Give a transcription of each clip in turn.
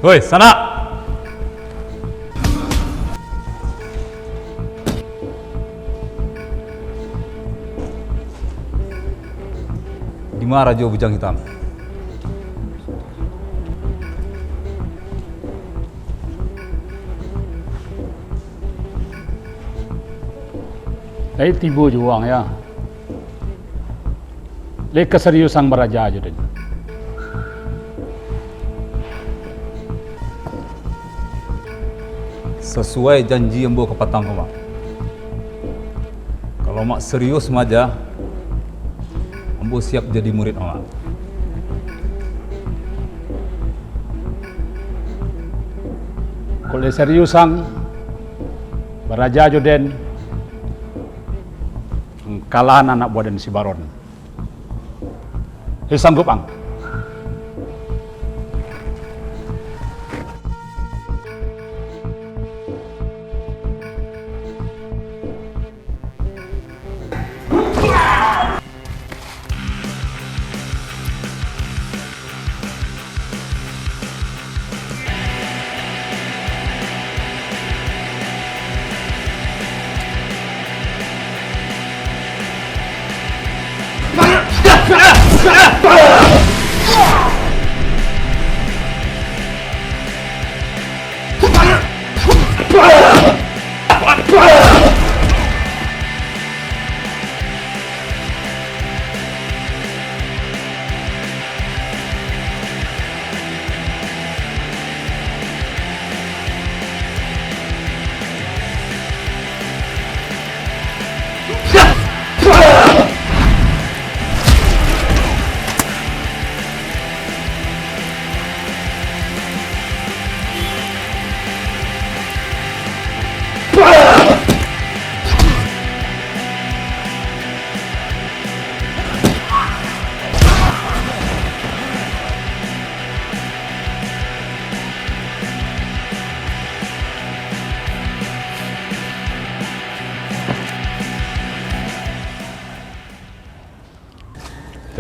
Woi, sana! Di mana Raja Bujang Hitam? Lai tibo juang ya. Lai keseriusan beraja aja deh. Sesuai janji yang bawa ke Patang kau, Mak. Kalau Mak serius maja, Ambo siap jadi murid Mak. Kalau lai seriusan beraja aja den. Kalahan anak buah dan si Baron. Sanggup ang.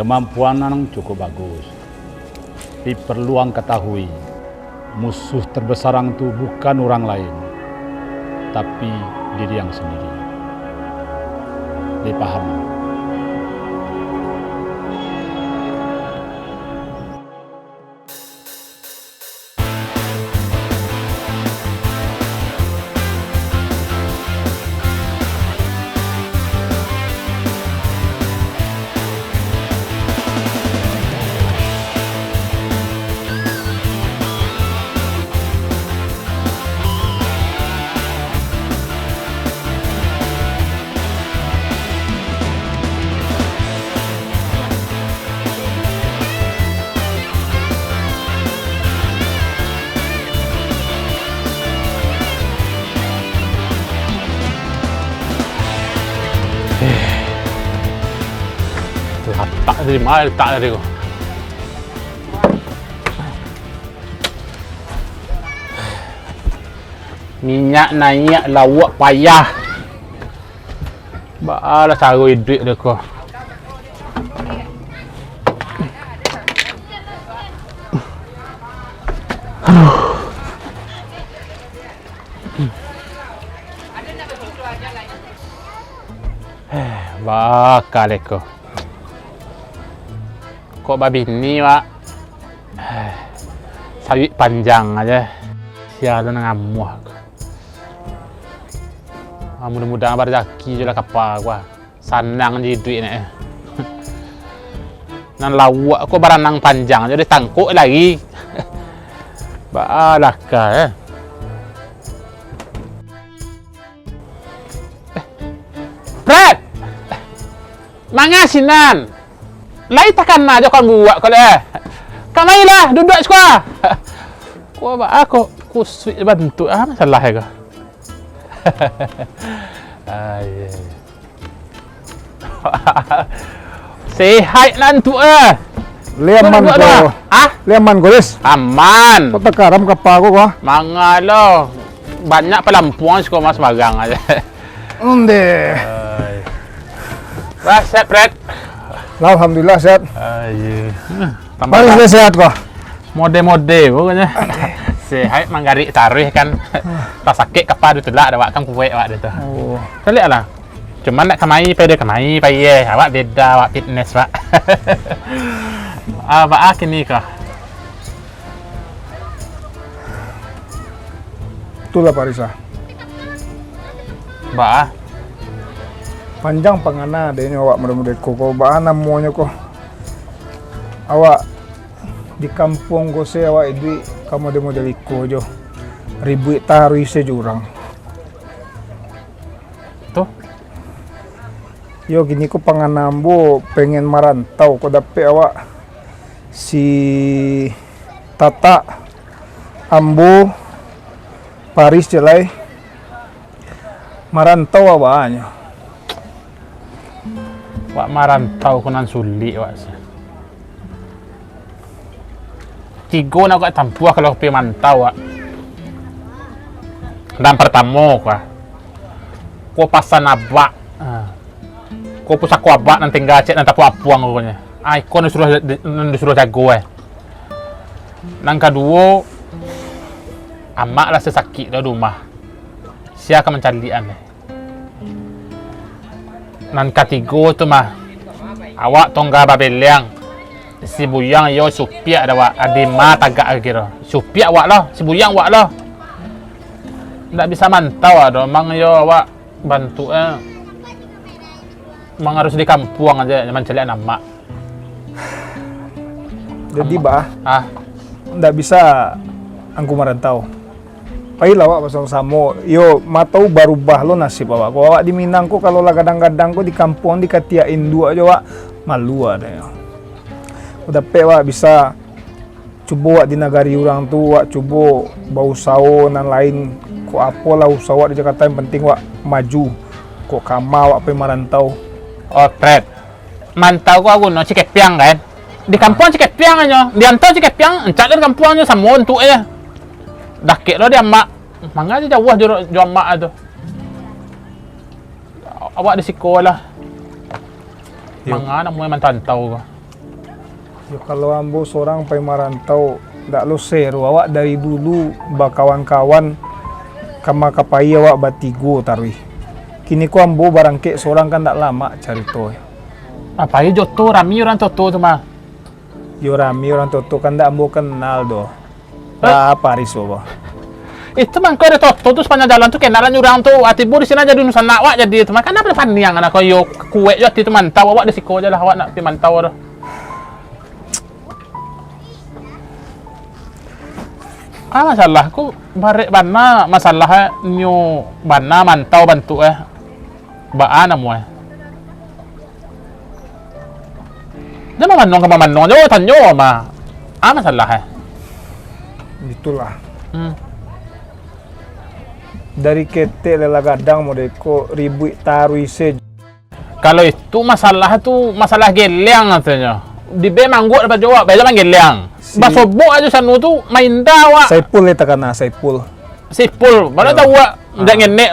Kemampuan Anang cukup bagus. Tapi perlu ang ketahui, musuh terbesar ang itu bukan orang lain, tapi diri yang sendiri. Dia paham. Letak dari mana letak tadi kau? Minyak naik, lawak payah. Balah sarui duit dia kau. Bakal kau. Kok babi ni Pak? Sawit panjang aja. Sialan ngamuh. Mudah-mudahan berzaki je lah kapal gua. Sanang je duit ni. Nan lawak kok beranang panjang je dia tangkuk lagi. Balah kah Fred! Manga sinan. Lai takkan aja kan buat kau leh. Kamai lah duduk sekolah. Kau aku kusut bantu masalah ya kau. Sehat nantu Liaman ko. Liaman ko ris. Aman. Kau tekaram kapal ko kah? Mangalo. Banyak pelampuan sekolah mas magang aja. Onde. Set Fred. Alhamdulillah sehat. Ayo. Paling sehat kok. Mode-mode pokoknya. biasa, hai manggari taruh kan. Tak sakit kepala tu lah, ada wak kan kuek wak tu. Oh. Kali lah. Cuman nak kemai pai awak beda awak fitness wak. Wak kini kah? Itulah Pak Risa. Wak Panjang pangana deh ini awak muda-muda ko bahan namanya ko. Awak di kampung ko se awak idui kamu demo dari ko jo. Ribu taruh ise jurang. tuh. Yo gini ko panganambo pengen marantau ko dapat awak si Tata Ambo Paris jelai marantau awaknya. Wak marantau kunan sulit wak. Tiga nak kat tampuah kalau pergi mantau wak. Dan pertama ko pasan abak. Ko pusat ko abak nanti gacet nanti apuang rupanya. Ko disuruh jago Nang kedua amak lah sesakit dah rumah. Sia akan mencalian Nan ketiga tu mah awak tongga babeliang si buyang yo supiak dah wak adima tagak kira supiak wak lah si buyang wak lah ndak bisa mantau dah mang yo awak bantu mang harus di kampung aja mencalian amak. Jadi bah ndak bisa angku marantau. Pahil awak pasang samo, yo matau barubah lo nasib awak. Ko awak di Minang ko kalau lah kadang-kadang ko di kampung di katiain dua aja awak malu ada yo. Udah pe awak bisa coba awak di negari orang tu awak coba bau sao dan lain ko apa lah usaha awak di Jakarta yang penting awak maju. Ko kama awak pe marantau. Oh, Fred. Mantau ko aku no Cikepiang kan. Di kampung Cikepiang aja. Di antau Cikepiang, encak di kampungnya sama untuk aja. Dakik lo dia mak, mangga aja jauh jual mak tu. Awak di sekolah. Mangga nak mulai mantau ko. Yo kalau ambo seorang pai marantau ndak lo seru awak dari dulu bakawan-kawan kama kapai awak batigo tarwi. Kini ko ambo barangke seorang kan ndak lama cari to. Apa ya joto rami orang toto tu mah. Yo rami orang toto kan ndak ambo kenal do. Paris apa? Itu man kau ada toto tu sepanjang jalan tu kenalan orang tu atibu di sini aja dulu sana awak jadi tu kan apa paniang anak kau yo kue yo tu mantau awak di siko aja lah awak nak pi mantau dah. Masalah ku barek bana masalah nyo bana mantau bantu baan amu Dia manong ka manong jo tanyo ma. Masalah Itulah. Dari kete lelagadang mo ko ribu taruh ise. Kalau itu masalah geleng katanya. Di be manggut dapat jawab, be zaman geleng. Basobo aja sanu tu main dawa. Saipul eta kana Saipul. Sipul, mana tahu ndak ngenek.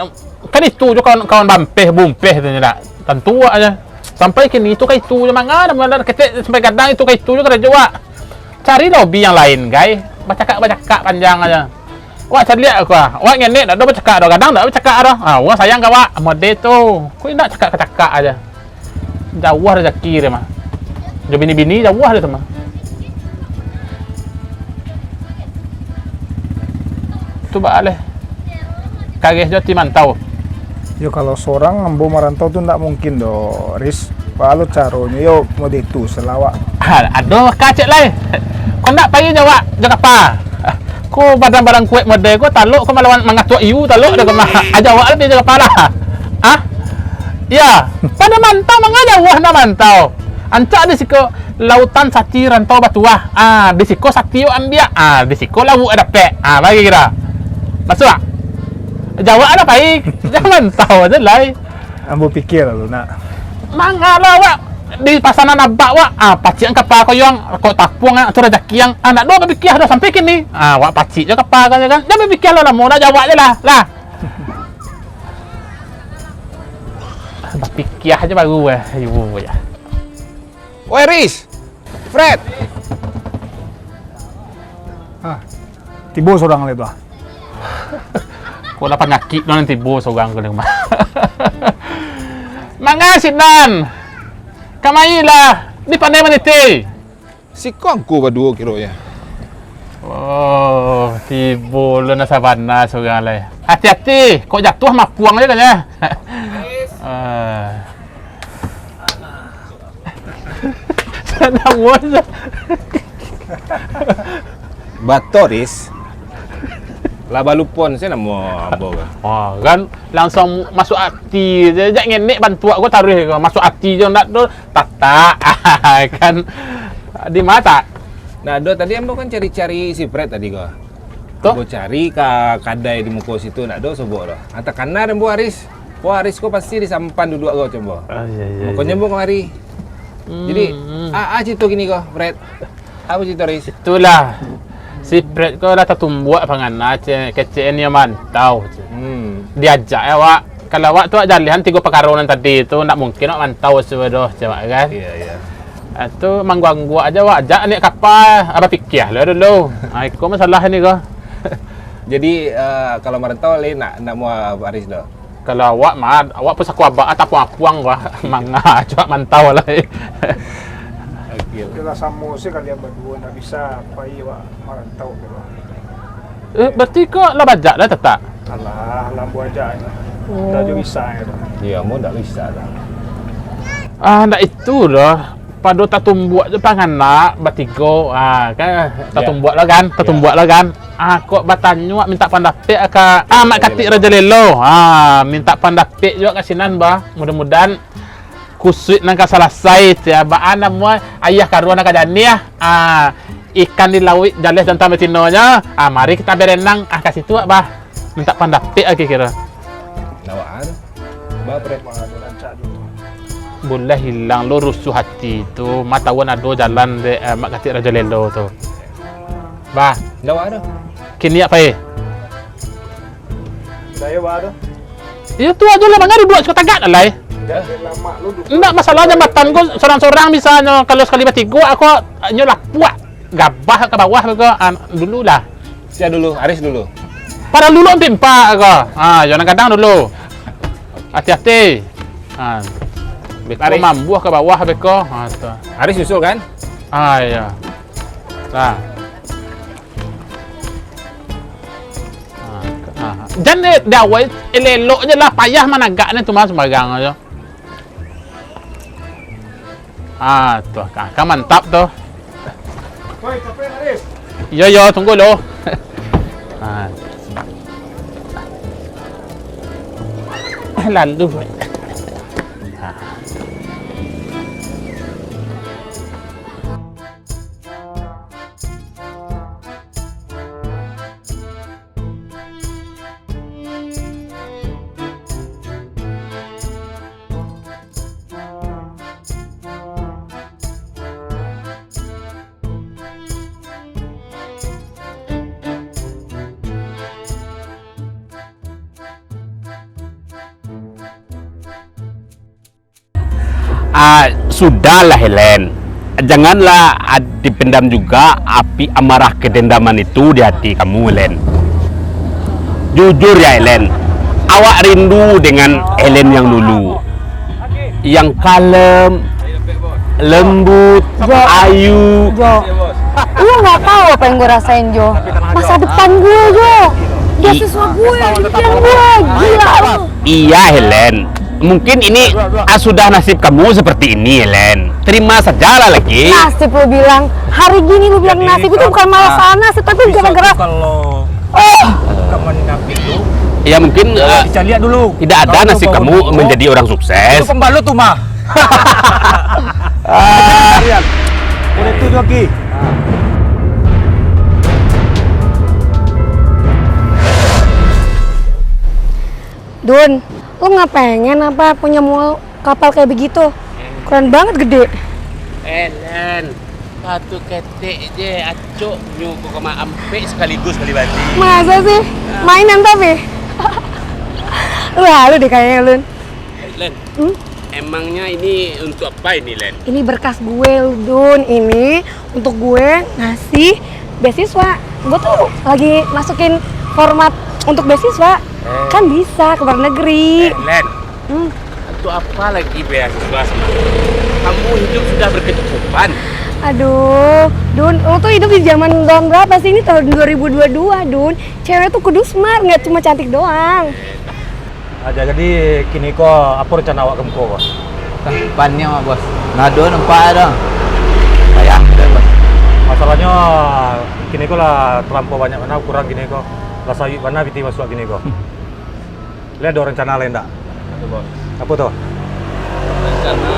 Kan itu jo kawan bampeh bumpeh tu dah. Tentu aja. Sampai kini itu kayak itu mangga ada kete sampai kadang itu kayak itu jo kerja jawab. Cari lobby yang lain, guys. Baca kak panjang aja. Wah cari lihat aku. Wah ngenek dak baca kak dah kadang dak baca kak dah. Wah sayang kau wak mode tu. Kau nak cakap aja. Jauh rezeki dia mah. Jo bini-bini jauh dia tu mah. Tu balik. Kages jo ti mantau. Yo kalau seorang ambo marantau tu ndak mungkin do, Riz. Kalau caranya yo mode itu selawak. Aduh kacek lah. Kau nak pergi jawab jaga apa? Kau barang-barang kuat mode kau taluk kau melawan mengatua iu taluk dah kau mah. Jawab lebih jaga apa lah? Ya, pada mantau mengaja wah na mantau. Ancak di siko lautan sati rantau batuah. Di siko sati yo ambia. Di siko lawu ada pe. Bagi kira. Masuk tak? Jawab ada baik. Jangan tahu aja lah. Ambo pikir lalu nak. Mangalah wak di pasanan abak wak pacik kapal kau yang kau tapuang tu rezeki yang anak dua berfikir dah sampai kini wak pacik je kapal kan jangan berfikir lah mau nak jawab je lah berfikir aja baru ibu ya. Oi Riz, Fred. Tibo seorang itu. Kau lah penyakit no nanti bos orang kau mah. Mangasin nan. Kamailah. Di pandai maniti. Si kongku berdua kiranya. Oh, tibo lo na sabana seorang lah. Hati-hati, kau jatuh mah puang aja kan ya. Senang bos. Batoris. Laba lupon saya nama abang. Oh, kan langsung masuk hati je. Jak ngenek bantu aku taruh ke masuk hati je nak tu tak kan di mata. Nah, tadi ambo kan cari-cari si Fred tadi kau. Toh? Ambo cari ke kadai di muka situ nak sobok dah. Ata kana dan Bu Haris. Bu Haris kau pasti disampan duduk kau coba. Iya. Pokoknya ambo kemari. Jadi, cerita gini kau, Fred. Apa cerita Haris? Itulah. Si Fred kau dah tertumbuak pangan kecil ni mantau. Diajak ya wak. Kalau wak tu jalihan 3 perkaronan tadi tu nak mungkin nak mantau sebedoh coba kan. Iya. Itu mangganggu aja wak ajak naik kapal. Apa fikir lah dulu. Kau masalah ni kau. Jadi, kalau merantau lain nak mau Haris dah. Kalau awak mah awak pun saku abak atau puang wah mangga coba mantau lah. Kita sama sih kalian berdua nggak bisa pai wa merantau gitu. Berarti kok lah bajak dah tetap. Alah, lambu aja ya. Udah juga bisa ya. Iya, mau tak bisa dah. Ndak itu loh. Pada tak tumbuak je pangan nak batigo. Kan tak tumbuak lah kan, lah kan. Kok batanyu minta pandapek ka mak katik Raja Lelo. Minta pandapek juga kasinan bah. Mudah-mudahan kusut nang selesai ya baan nama ayah karuan nak jani ikan di laut jales dan tambah tinonya mari kita berenang ke situ bah minta pandapek kira Nawar. Ba Fred boleh hilang lo rusuh hati tu mata wan ado jalan de mak katik Raja Lelo tu bah Nawar. kini apa Daya baru. ya tu aja lah mangar dua suka tagak lah enggak masalah jambatan kau seorang-seorang misalnya kalau sekali bertiga aku nyolak puak gabah ke bawah ke dulu lah Sia dulu, Haris dulu. pada dulu pimpa ke jangan kadang dulu hati-hati beko mambuh ke bawah beko Haris nyusul kan? iya lah jangan dawai elelok je lah payah managak ni tu mah sembarang aja tuh kakak mantap tuh. Woi, capek Haris. Yo, tunggu lo. Lalu. Sudahlah Helen, janganlah dipendam juga api amarah kedendaman itu di hati kamu Helen. Jujur ya Helen, awak rindu dengan Helen yang dulu, yang kalem, lembut, ayu. Jo, lu nggak tahu apa yang gue rasain Jo. Masa depan gue Jo, dia siswa gue, impian gue, gila lu. Iya Helen. Mungkin ini sudah nasib kamu seperti ini, Helen. Terima sajalah lagi. Nasib lu bilang, hari gini lu bilang nasib itu bukan malah salah nasib, tapi gara-gara kalau kamu napi itu ya mungkin bisa lihat dulu. tidak ada Kalau nasib bawa kamu motor, menjadi orang sukses. itu pembalut tuh mah. Lihat, udah itu lagi. Dun, lu nggak pengen apa punya kapal kayak begitu? Keren banget gede. Helen, satu ketek je, acuk nyuku koma ampe sekaligus kali bati. Masa sih? Mainan tapi? Lu halu deh kayaknya Lun. Len, emangnya ini untuk apa ini, Len? Ini berkas gue Dun, ini untuk gue ngasih beasiswa. gue tuh lagi masukin format untuk beasiswa. Kan bisa ke luar negeri. Len, Hmm. itu apa lagi beasiswa sama? Kamu hidup sudah berkecukupan. Aduh, Dun, lo tuh hidup di zaman tahun berapa sih? Ini tahun 2022, Dun. Cewek tuh kudu smart, nggak cuma cantik doang. Aja jadi kini ko apa rencana awak kemko ko? Depannya mah bos. Nado nampak ada. Sayang deh bos. Masalahnya kini ko lah terlampau banyak mana kurang gini ko. Rasa mana biti masuk gini ko. Lihat ada rencana lain tak? Ada bos. Apa tuh? Rencana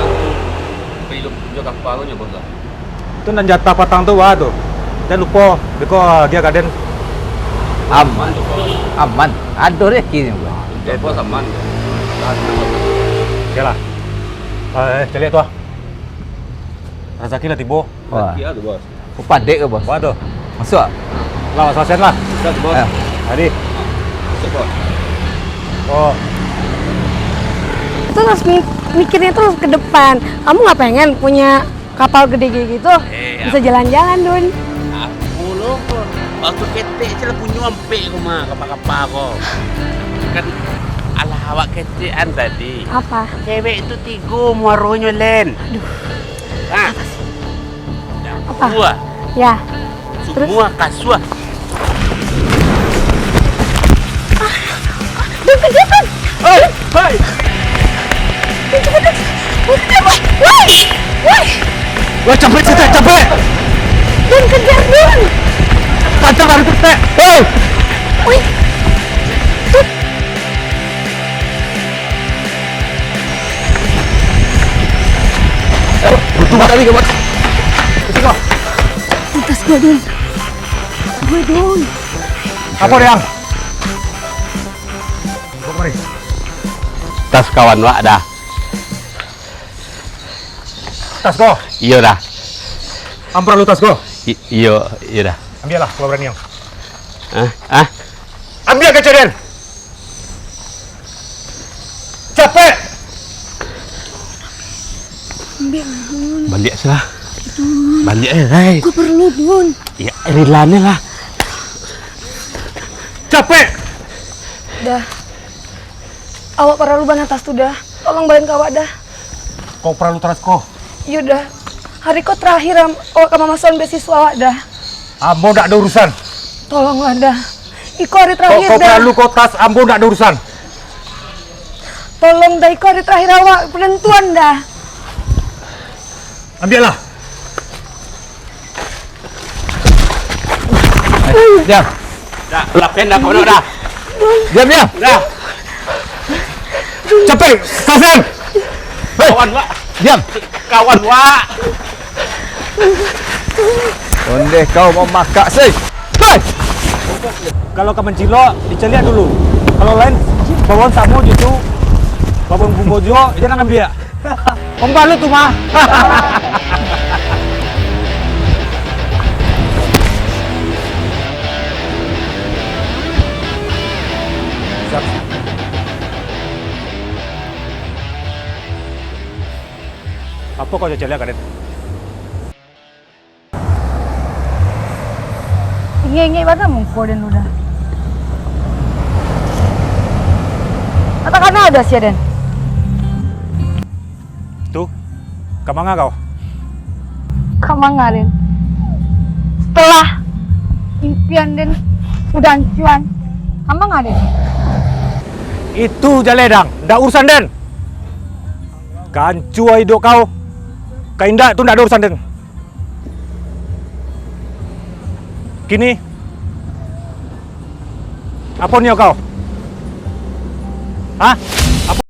hidup juga kapalunya bos lah. Itu nan jatah patang tuh wah tuh. Dan lupa, beko dia gaden. Aman tuh bos. Aman. Ada rezeki bos. Jadi bos aman. Ya lah. Cari tuh. Rezeki lah tibo. Wah. Iya tuh bos. Padek ke bos. Wah tuh. Masuk. Lah selesai lah. Bisa tuh bos. Ayo. Tadi. Masuk bos. Oh, Itu harus mikirnya tuh ke depan. Kamu nggak pengen punya kapal gede kayak gitu? Bisa jalan-jalan, Dun. Aku loh, waktu ketek saya punya ampe aku mah kapal-kapal kok. Kan ala awak ketekan tadi. Apa? Cewek itu tigo muaronya Len. Aduh. Ah. Apa? Semua, Ya. semua kasua. Dun, kejar, Dun! Hei, hei. Woi! Woi! wah capek sih capek. Dun, kejar, Dun! Pancang hari teh. Hei. Woi! Dun! Butuh kali ke bos. Tas gue, Dun. Tas gue, Dun. Apa yang? Mari. Tas kawan wak dah. Tas ko. Iya dah. Ampra lu tas ko. Iya, iya dah. Ambil lah kalau berani yang. Ah, Ambil kejadian. Capek. balik sih lah. Balik hei. Gue perlu, Dun. Ya, rilane lah. Capek. Dah. Awak perlu banget tas tuh dah. Tolong balikin ke awak dah. Kau perlu tas ko. Yaudah. Hari kau terakhir awak ke masukan beasiswa awak dah. Ambo ndak ada urusan. Tolonglah dah. Iko hari terakhir Kau dah. perlu kau tas ambo ndak ada urusan. Tolong dah, Iko hari terakhir awak penentuan dah. Ambil lah. Diam. Dah, lapen dah kau dah. Diam diam. Dah. Capek. Kasan. Kawan wak. Diam. Kawan wak. Ondeh kau mau makak sih. Hei. Kalau ke mencilo, diceliak dulu. Kalau lain, bawaan tamu gitu. Bawaan bumbu jo, jangan ambil. Om balu tuh mah. Siap. Apa kau celiak kadet? Inge-inge banget mungko dan udah. Katakan ada sih Den. Tuh, kemana kau? Kemangarin. Setelah impian Den udah ancuan. Kamu nggak Den? Itu jaledang, ndak urusan den. Kancu hidup kau. Kaindak tu ndak ada urusan den. Kini, apa nih kau? Hah? Apa?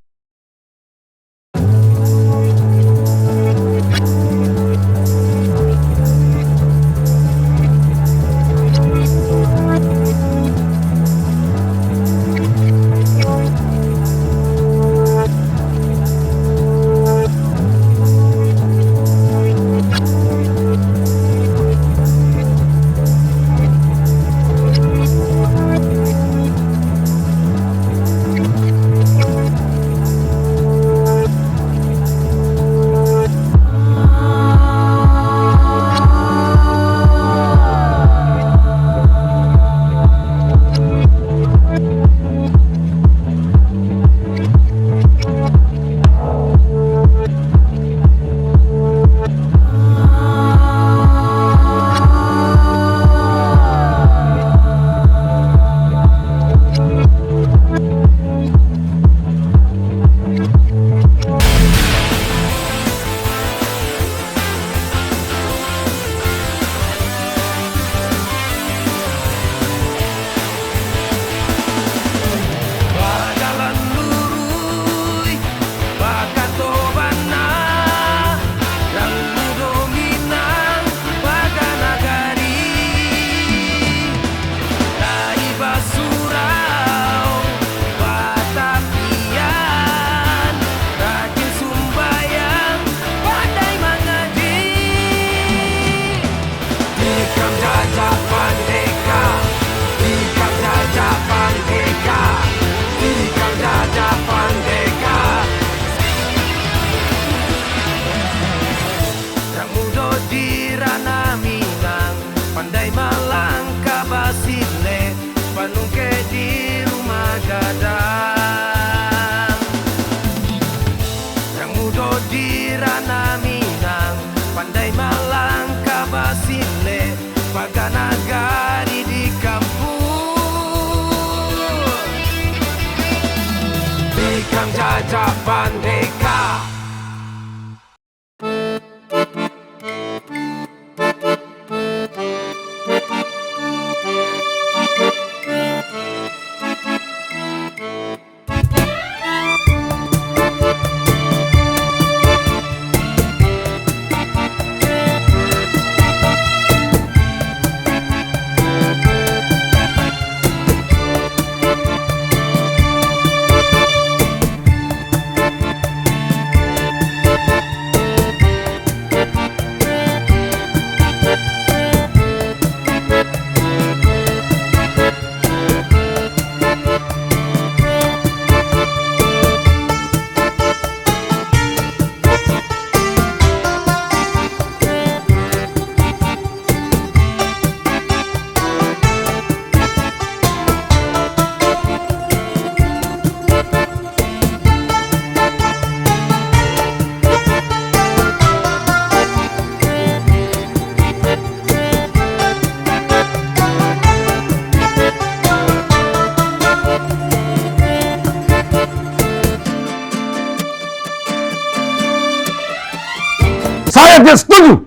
Maju!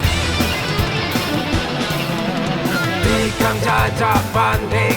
Ikang jajak pandai